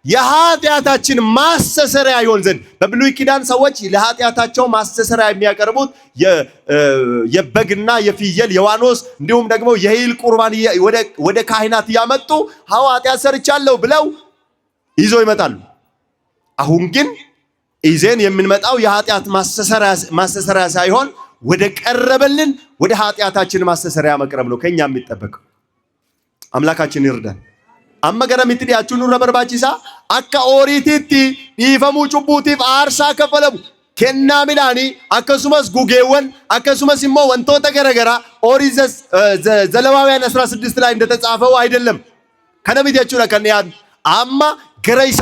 የኃጢአታችን ማስተሰሪያ ይሆን ዘንድ። በብሉይ ኪዳን ሰዎች ለኃጢአታቸው ማስተሰሪያ የሚያቀርቡት የበግና የፍየል የዋኖስ እንዲሁም ደግሞ የእህል ቁርባን ወደ ካህናት እያመጡ ኃጢአት ሰርቻለሁ ብለው ይዘው ይመጣሉ። አሁን ግን ይዘን የምንመጣው የኃጢአት ማስተሰሪያ ሳይሆን ወደ ቀረበልን ወደ ኃጢአታችን ማስተሰሪያ መቅረብ ነው ከኛ የሚጠበቀው። አምላካችን ይርዳን። አመገረሚት ዲያቹን ረበርባቺሳ አካ ኦሪቲቲ ዲፈሙ ጩቡቲፍ አርሳ ከፈለሙ ከና ሚዳኒ አከሱመስ ጉጌወን አከሱመስ ሞ ወንቶተ ገረገራ ኦሪት ዘሌዋውያን 16 ላይ እንደተጻፈው አይደለም። ከነቢት ያቹና ከነያን አማ ገረይሰ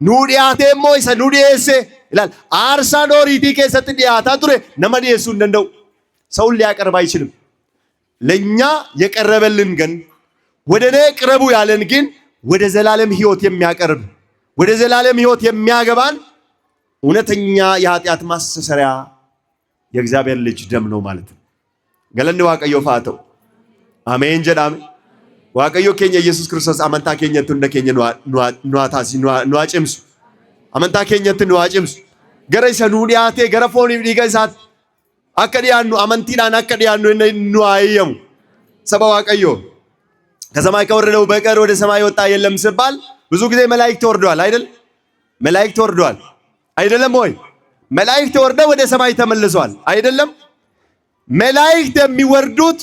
ኑዲያቴ ሞ ይሰ ኑዲኤሴ ይላል። አርሳ ኦሪቲ ከሰጥ ዲያታ ቱሬ ነመዲየሱ እንደው ሰው ሊያቀርብ አይችልም። ለኛ የቀረበልን ግን ወደ እኔ ቅረቡ ያለን ግን ወደ ዘላለም ሕይወት የሚያቀርብ ወደ ዘላለም ሕይወት የሚያገባን እውነተኛ የኃጢአት ማስተሰሪያ የእግዚአብሔር ልጅ ደም ነው ማለት ነው። ገለኒ ዋቀዮ ፋተው አሜን ጀዳም ዋቀዮ ኬኛ ኢየሱስ ክርስቶስ አመንታ ኬኘቱ እንደ ኬኘ ኑዋታሲ ኑዋጭምሱ አመንታ ኬኘቱ ኑዋጭምሱ ገረይሰ ኑዲያቴ ገረፎኒ ዲገሳት አከዲያኑ አመንቲዳን አከዲያኑ ኑአየሙ ሰባ ዋቀዮ ከሰማይ ከወረደው በቀር ወደ ሰማይ ወጣ የለም ሲባል ብዙ ጊዜ መላእክት ወርደዋል አይደል? መላእክት ወርደዋል አይደለም ወይ? መላእክት ወርደው ወደ ሰማይ ተመልሰዋል አይደለም? መላእክት የሚወርዱት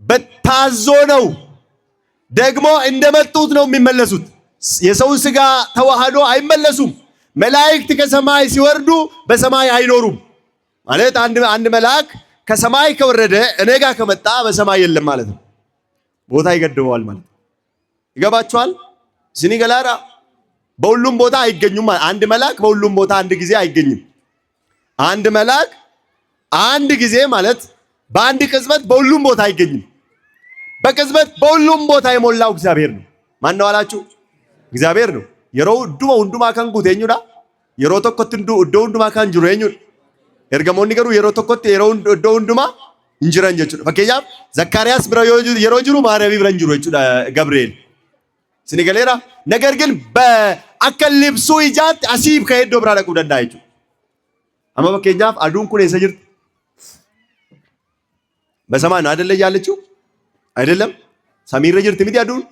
በታዞ ነው። ደግሞ እንደመጡት ነው የሚመለሱት። የሰውን ሥጋ ተዋህዶ አይመለሱም። መላእክት ከሰማይ ሲወርዱ በሰማይ አይኖሩም ማለት አንድ መልአክ ከሰማይ ከወረደ እኔ ጋር ከመጣ በሰማይ የለም ማለት ነው። ቦታ ይገድበዋል ማለት ይገባችኋል? ሲኒገላራ በሁሉም ቦታ አይገኙም። አንድ መልአክ በሁሉም ቦታ አንድ ጊዜ አይገኝም። አንድ መልአክ አንድ ጊዜ ማለት በአንድ ቅጽበት በሁሉም ቦታ አይገኝም። በቅጽበት በሁሉም ቦታ የሞላው እግዚአብሔር ነው። ማን ነው አላችሁ? እግዚአብሔር ነው። የሮው ዱማ ሁንዱማ ካንጉት የኙዳ የሮ ተኮት ዶ ሁንዱማ ካንጅሩ የኙ ኤርገሞኒ ገሩ የሮ ተኮት የሮ ዶ ሁንዱማ እንጅራን ጀቹ ፈከያም ዘካርያስ ብራ የሮ ጅሩ ማርያም ብራን ጅሩ እቹ ገብርኤል ሲኒገሌራ ነገር ግን በአከልብሱ ይጃት አሲብ ከሄዶ ብራ ለቁ ደንዳይቹ አማ ፈከኛፍ አዱን ኩን የሰጅርት በሰማይ ነው አይደለ ያለችው አይደለም ሰሚረ ጅርት ሚዲ አዱን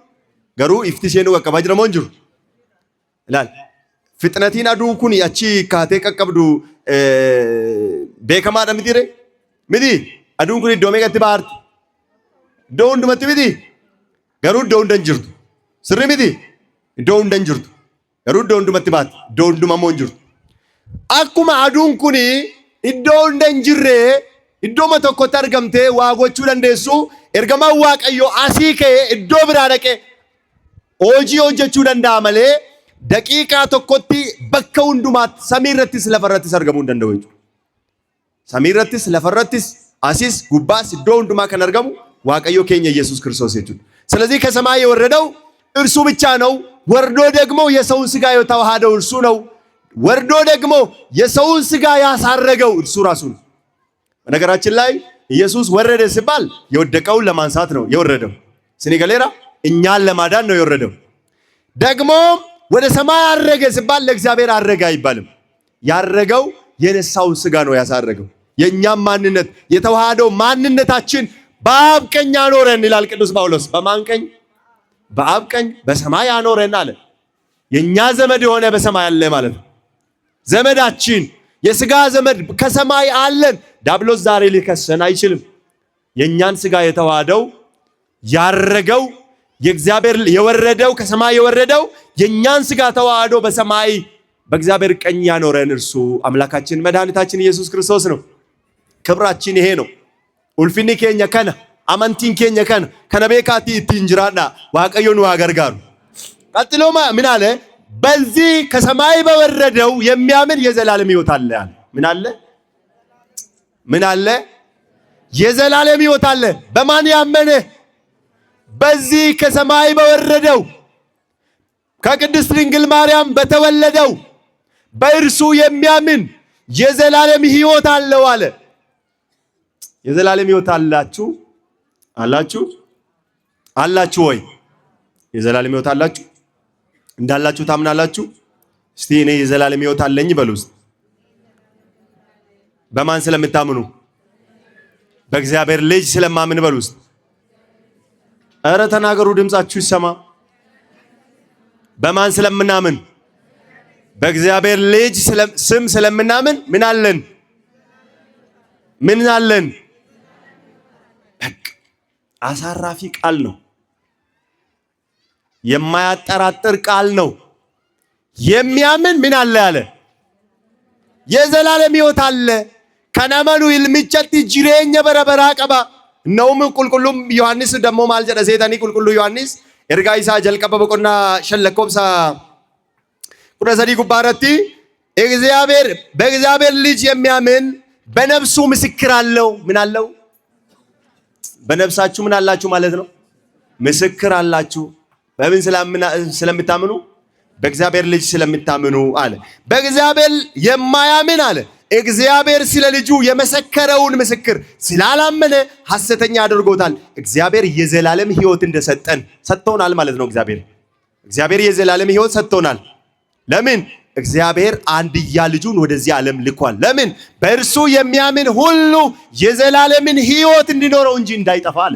ገሩ ኢፍቲሴኑ ወቀባጅ ረሞን ጅሩ ይላል ፍጥነቲን አዱን ኩን ያቺ ካቴ ቀቀብዱ ቤከማ ደምቲሬ ሚዲ አዱን ኩን ዶሜገት ባርት ዶንድ መትቢዲ ገሩ ዶንድ እንጅርቱ ስሪ ሚዲ ዶንድ እንጅርቱ ገሩ ዶንድ መትባት ዶንድ ማሞን ጅርቱ አኩማ አዱን ኩን ዶንድ እንጅሬ iddoo tokkotti argamtee waa gochuu dandeessu ergama waaqayyo asii ka'ee iddoo biraa dhaqee hojii hojjechuu danda'a malee daqiiqaa tokkotti bakka hundumaatti samii irrattis lafa irrattis argamuu hin danda'u jechuudha. Samii irrattis lafa irrattis asis gubbaas iddoo hundumaa kan argamu waaqayyo keenya ኢየሱስ ክርስቶስ jechuudha. ስለዚህ ከሰማይ የወረደው እርሱ ብቻ ነው። ወርዶ ደግሞ የሰውን ሥጋ የተዋሃደው እርሱ ነው። ወርዶ ደግሞ የሰውን ሥጋ ያሳረገው እርሱ ራሱ ነው። በነገራችን ላይ ኢየሱስ ወረደ ሲባል የወደቀውን ለማንሳት ነው የወረደው። ሲኒገሌራ እኛን ለማዳን ነው የወረደው። ደግሞ ወደ ሰማይ አረገ ሲባል ለእግዚአብሔር አረገ አይባልም። ያረገው የነሳውን ሥጋ ነው ያሳረገው። የኛም ማንነት የተዋሃደው ማንነታችን በአብ ቀኝ አኖረን ይላል ቅዱስ ጳውሎስ። በማን ቀኝ? በአብ ቀኝ በሰማይ አኖረን አለ። የኛ ዘመድ የሆነ በሰማይ አለ ማለት ነው። ዘመዳችን የሥጋ ዘመድ ከሰማይ አለን። ዲያብሎስ ዛሬ ሊከሰን አይችልም። የኛን ሥጋ የተዋሃደው ያረገው የእግዚአብሔር የወረደው ከሰማይ የወረደው የኛን ሥጋ ተዋህዶ በሰማይ በእግዚአብሔር ቀኝ ያኖረን እርሱ አምላካችን መድኃኒታችን ኢየሱስ ክርስቶስ ነው። ክብራችን ይሄ ነው። ኡልፊኒ ኬኛ ከነ አማንቲን ኬኛ ከነ ከነቤካቲ ኢትንጅራዳ ዋቀዮን ዋገርጋሩ ቀጥሎ ምን አለ? በዚህ ከሰማይ በወረደው የሚያምን የዘላለም ሕይወት አለ አለ። ምን አለ? ምን አለ? የዘላለም ሕይወት አለ። በማን ያመነ? በዚህ ከሰማይ በወረደው ከቅድስት ድንግል ማርያም በተወለደው በእርሱ የሚያምን የዘላለም ሕይወት አለው አለ። የዘላለም ሕይወት አላችሁ? አላችሁ? አላችሁ ወይ? የዘላለም ሕይወት አላችሁ? እንዳላችሁ ታምናላችሁ? እስቲ እኔ የዘላለም ሕይወት አለኝ በሉ። በማን ስለምታምኑ? በእግዚአብሔር ልጅ ስለማምን በሉ። ኧረ ተናገሩ፣ ድምጻችሁ ይሰማ። በማን ስለምናምን? በእግዚአብሔር ልጅ ስም ስለምናምን ምን አለን? ምን አለን? አሳራፊ ቃል ነው። የማያጠራጥር ቃል ነው። የሚያምን ምን አለ አለ? የዘላለም ሕይወት አለ። ከነመኑ ይልምጨት ጅሬኛ በረበራ ቀባ ነውም ቁልቁሉም ዮሐንስ ደሞ ማልጀደ ሴታኒ ቁልቁሉ ዮሐንስ ኤርጋይሳ ጀልቀበ በቆና ሸለኮብሳ ቁረሰዲ ጉባረቲ እግዚአብሔር በእግዚአብሔር ልጅ የሚያምን በነፍሱ ምስክር አለው። ምን አለው? በነፍሳችሁ ምን አላችሁ ማለት ነው? ምስክር አላችሁ። በምን ስለምታምኑ? በእግዚአብሔር ልጅ ስለምታምኑ አለ። በእግዚአብሔር የማያምን አለ እግዚአብሔር ስለ ልጁ የመሰከረውን ምስክር ስላላመነ ሐሰተኛ አድርጎታል። እግዚአብሔር የዘላለም ሕይወት እንደሰጠን ሰጥቶናል ማለት ነው። እግዚአብሔር የዘላለም ሕይወት ሰጥቶናል። ለምን? እግዚአብሔር አንድያ ልጁን ወደዚህ ዓለም ልኳል። ለምን? በእርሱ የሚያምን ሁሉ የዘላለምን ሕይወት እንዲኖረው እንጂ እንዳይጠፋ አለ።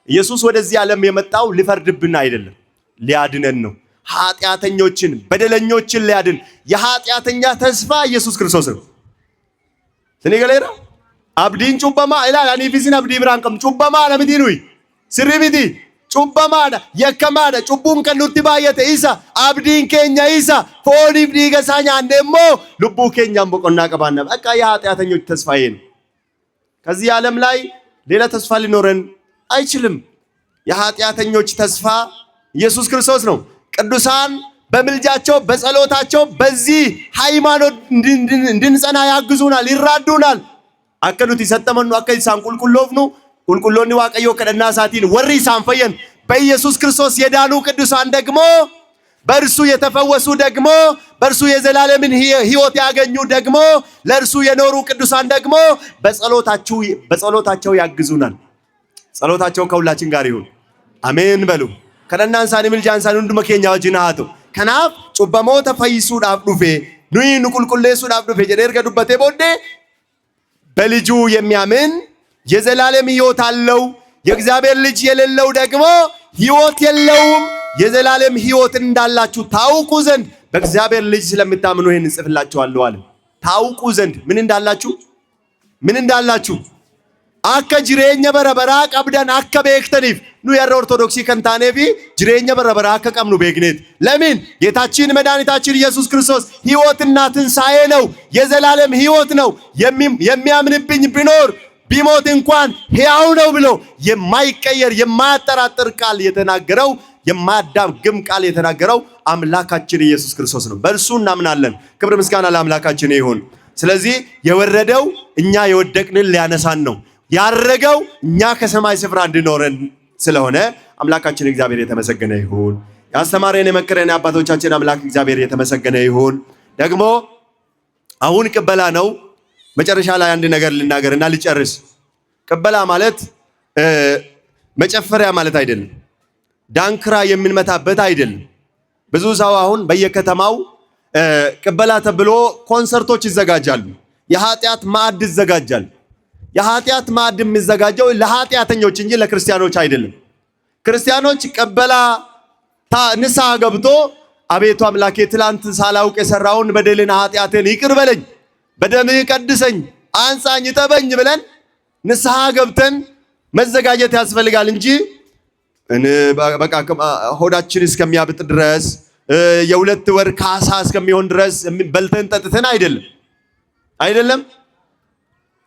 ኢየሱስ ወደዚህ ዓለም የመጣው ሊፈርድብን አይደለም፣ ሊያድነን ነው። ኃጢአተኞችን በደለኞችን ሊያድን የኃጢአተኛ ተስፋ ኢየሱስ ክርስቶስ ነው። ስኒገሌራ አብዲን ጩበማ ኢላል አኒፊሲን አብዲ ብራን ቀም ጩበማ ለምዲኑይ ስሪቢዲ ጩበማ የከማዳ ጩቡን ከኑቲ ባየተ ኢሳ አብዲን ኬኛ ኢሳ ፎኒፍ ዲገሳኛ እንደሞ ልቡ ኬኛም በቆና ቀባና በቃ የኃጢአተኞች ተስፋ ይሄ ነው። ከዚህ ዓለም ላይ ሌላ ተስፋ ሊኖረን አይችልም። የኃጢአተኞች ተስፋ ኢየሱስ ክርስቶስ ነው። ቅዱሳን በምልጃቸው በጸሎታቸው በዚህ ሃይማኖት እንድንጸና ያግዙናል፣ ይራዱናል። አከኑት ይሰጠመኑ አከይሳን ቁልቁሎፍኑ ቁልቁሎኒ ዋቀዮ ከደና ሳቲን ወሪ ሳንፈየን በኢየሱስ ክርስቶስ የዳኑ ቅዱሳን ደግሞ በእርሱ የተፈወሱ ደግሞ በእርሱ የዘላለምን ሕይወት ያገኙ ደግሞ ለእርሱ የኖሩ ቅዱሳን ደግሞ በጸሎታቸው ያግዙናል። ጸሎታቸው ከሁላችን ጋር ይሁን። አሜን በሉ። ከደናን ሳኒ ምልጃን ሳኒ ሁንዱመ ኬኛ ወጅና ሃቶ ከናፍ ጩበሞተ ፈይሱዳፍ ዱፌ ኑይ ኑቁልቁሌሱዳፍ ዱፌ ጀደ ኤርገ ዱበቴ ቦዴ በልጁ የሚያምን የዘላለም ሕይወት አለው። የእግዚአብሔር ልጅ የሌለው ደግሞ ሕይወት የለውም። የዘላለም ሕይወት እንዳላችሁ ታውቁ ዘንድ በእግዚአብሔር ልጅ ስለምታምኑ ይሄን እንጽፍላችኋለሁ አለ። ታውቁ ዘንድ ምን እንዳላችሁ አከ ጅሬኛ በረበራ ቀብደን አከ ቤክተኒፍ ኑ የረ ኦርቶዶክሲ ከንታኔፊ ጅሬኛ በረበራ አከ ቀምኑ ቤግኔት ለምን ጌታችን መድኃኒታችን ኢየሱስ ክርስቶስ ሕይወትና ትንሣኤ ነው። የዘላለም ሕይወት ነው። የሚያምንብኝ ቢኖር ቢሞት እንኳን ሕያው ነው ብሎ የማይቀየር የማያጠራጥር ቃል የተናገረው የማያዳግም ቃል የተናገረው አምላካችን ኢየሱስ ክርስቶስ ነው። በእርሱ እናምናለን። ክብር ምስጋና ለአምላካችን ይሁን። ስለዚህ የወረደው እኛ የወደቅንን ሊያነሳን ነው። ያረገው እኛ ከሰማይ ስፍራ እንድኖረን ስለሆነ አምላካችን እግዚአብሔር የተመሰገነ ይሁን። ያስተማረን የመከረን አባቶቻችን አምላክ እግዚአብሔር የተመሰገነ ይሁን። ደግሞ አሁን ቅበላ ነው። መጨረሻ ላይ አንድ ነገር ልናገርና ልጨርስ። ቅበላ ማለት መጨፈሪያ ማለት አይደለም። ዳንክራ የምንመታበት አይደለም። ብዙ ሰው አሁን በየከተማው ቅበላ ተብሎ ኮንሰርቶች ይዘጋጃሉ። የኃጢአት ማዕድ ይዘጋጃል። የኃጢአት ማዕድ የሚዘጋጀው ለኃጢአተኞች እንጂ ለክርስቲያኖች አይደለም። ክርስቲያኖች ቀበላ ንስሐ ገብቶ አቤቱ አምላኬ ትላንት ሳላውቅ የሰራውን በደልና ኃጢአቴን ይቅር በለኝ፣ በደምህ ቀድሰኝ፣ አንጻኝ፣ ጠበኝ ብለን ንስሐ ገብተን መዘጋጀት ያስፈልጋል እንጂ በቃ ሆዳችን እስከሚያብጥ ድረስ የሁለት ወር ካሳ እስከሚሆን ድረስ በልተን ጠጥተን አይደለም።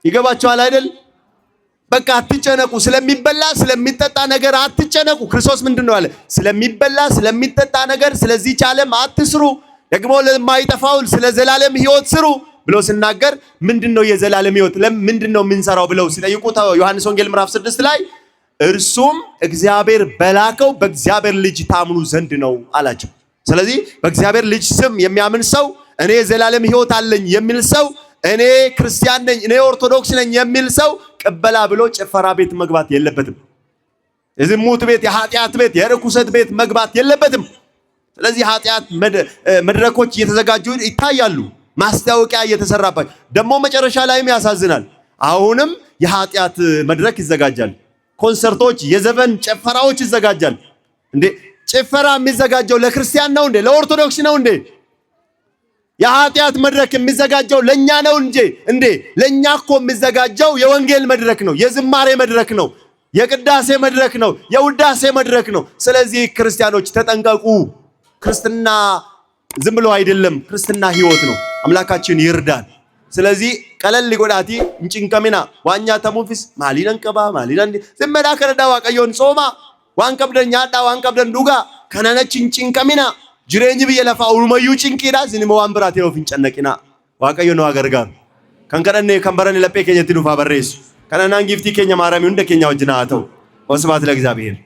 ይገባችኋል አይደል? በቃ አትጨነቁ፣ ስለሚበላ ስለሚጠጣ ነገር አትጨነቁ። ክርስቶስ ምንድነው ያለ? ስለሚበላ ስለሚጠጣ ነገር ስለዚህ ዓለም አትስሩ፣ ደግሞ ለማይጠፋው ስለ ዘላለም ሕይወት ስሩ ብሎ ሲናገር ምንድነው የዘላለም ሕይወት ለምንድነው የምንሰራው ብለው ሲጠይቁት ዮሐንስ ወንጌል ምዕራፍ 6 ላይ እርሱም እግዚአብሔር በላከው በእግዚአብሔር ልጅ ታምኑ ዘንድ ነው አላቸው። ስለዚህ በእግዚአብሔር ልጅ ስም የሚያምን ሰው እኔ የዘላለም ሕይወት አለኝ የሚል ሰው እኔ ክርስቲያን ነኝ እኔ ኦርቶዶክስ ነኝ የሚል ሰው ቀበላ ብሎ ጭፈራ ቤት መግባት የለበትም። የዝሙት ቤት፣ የኃጢአት ቤት፣ የርኩሰት ቤት መግባት የለበትም። ስለዚህ ኃጢአት መድረኮች እየተዘጋጁ ይታያሉ፣ ማስታወቂያ እየተሰራባቸው ደግሞ መጨረሻ ላይም ያሳዝናል። አሁንም የኃጢአት መድረክ ይዘጋጃል። ኮንሰርቶች፣ የዘፈን ጭፈራዎች ይዘጋጃል። እንዴ ጭፈራ የሚዘጋጀው ለክርስቲያን ነው እንዴ? ለኦርቶዶክስ ነው እንዴ? የኃጢአት መድረክ የሚዘጋጀው ለኛ ነው እንዴ? ለኛ እኮ የሚዘጋጀው የወንጌል መድረክ ነው፣ የዝማሬ መድረክ ነው፣ የቅዳሴ መድረክ ነው፣ የውዳሴ መድረክ ነው። ስለዚህ ክርስቲያኖች ተጠንቀቁ። ክርስትና ዝም ብሎ አይደለም፣ ክርስትና ሕይወት ነው። አምላካችን ይርዳን። ስለዚህ ቀለል ጎዳቲ እንጭንቀሚና ዋኛ ተሙፊስ ማሊነን ቀባ ማሊነን ዘመዳ ከረዳ ዋቀዮን ጾማ ዋን ቀብደኛ ዳ ዋን ቀብደን ዱጋ ከነነች እንጭንቀሚና ጅሬኝ ብየለፋ ኡልመዩ ጭንቂዳ ዝንመ ዋን ብራቴ ነው ፍንጨነቂና ዋቀዮ ነው አገርጋር ከንከረኔ ከንበረን ለጴ ከኘት ዱፋ በሬስ ከነናን ጊፍቲ ከኛ ማራሚው እንደ ከኛ ወጅና አተው ወስባት ለእግዚአብሔር።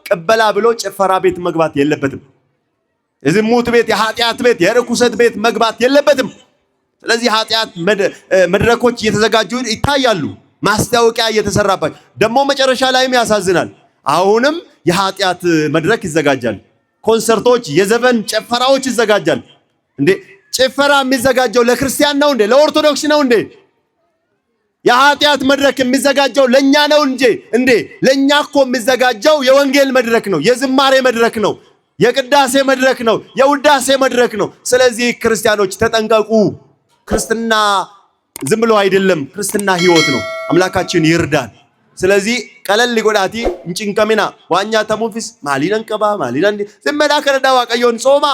ቀበላ ብሎ ጭፈራ ቤት መግባት የለበትም። የዝሙት ቤት፣ የኃጢአት ቤት፣ የርኩሰት ቤት መግባት የለበትም። ስለዚህ ኃጢአት መድረኮች እየተዘጋጁ ይታያሉ፣ ማስታወቂያ እየተሰራባቸው ደግሞ መጨረሻ ላይም ያሳዝናል። አሁንም የኃጢአት መድረክ ይዘጋጃል። ኮንሰርቶች፣ የዘፈን ጭፈራዎች ይዘጋጃል። እንዴ ጭፈራ የሚዘጋጀው ለክርስቲያን ነው እንዴ? ለኦርቶዶክስ ነው እንዴ? የኃጢአት መድረክ የሚዘጋጀው ለኛ ነው እንዴ? ለኛ እኮ የሚዘጋጀው የወንጌል መድረክ ነው፣ የዝማሬ መድረክ ነው፣ የቅዳሴ መድረክ ነው፣ የውዳሴ መድረክ ነው። ስለዚህ ክርስቲያኖች ተጠንቀቁ። ክርስትና ዝም ብሎ አይደለም፣ ክርስትና ሕይወት ነው። አምላካችን ይርዳን። ስለዚህ ቀለል ጎዳቲ እንጭንቀሚና ዋኛ ተሙፊስ ማሊነን ቀባ ማሊነን ዘመዳ ከረዳ ዋቀዮን ጾማ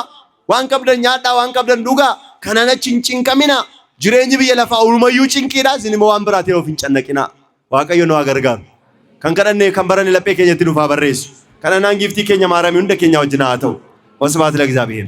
ዋን ቀብደኛ ዳ ዋን ቀብደን ዱጋ ከነነች እንጭንቀሚና ጅሬኝ ብየለፋ ኡልመዩ ጭንቂዳ ዝንመ ዋን ብራቴ ነው ፍንጨነቂና ዋቀዮ ነው አገርጋር ከንከረኔ ከንበረን ለጴ ከኘት ዱፋ በሬስ ከነናን ጊፍቲ ከኛ ማራሚው እንደ ከኛ ወጅና አተው ወስባት ለእግዚአብሔር።